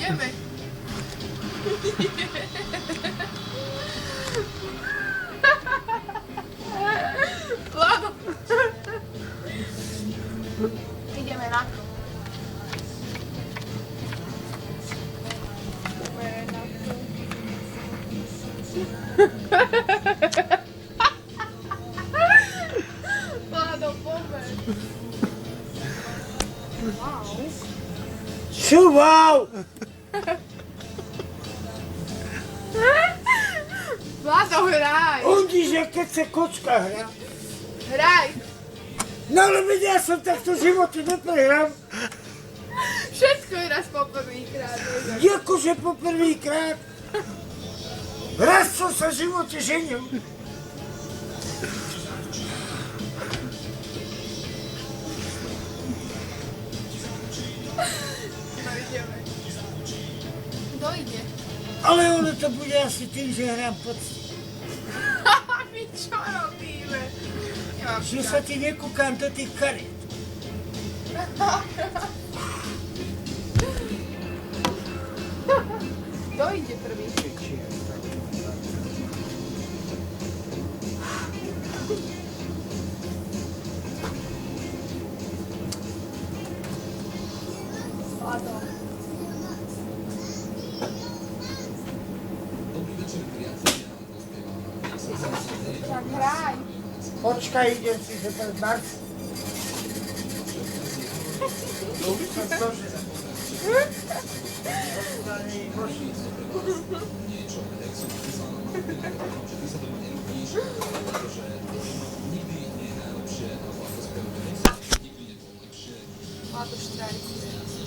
idziemy. Vlado. Ideme na to. Vlado, pomer. Wow. Čo wow? Vlado, hraj. Ondíš, jak keď sa kočka hrá. Hraj. No ale veď ja som takto v živote neprehrám. Všetko je raz po prvýkrát. Akože po prvýkrát. Raz som sa v živote ženil. No ideme. Kto ide? Ale ono to bude asi tým, že hrám poctivo. My čo robíme? Nemám Že sa ti nekúkam do tých kariet. Kto ide prvý? Vlado. Tak hraj. Počkaj, idem si zobrať Marc. No už sa složila. Ostane možný. Vlado štrajkuje.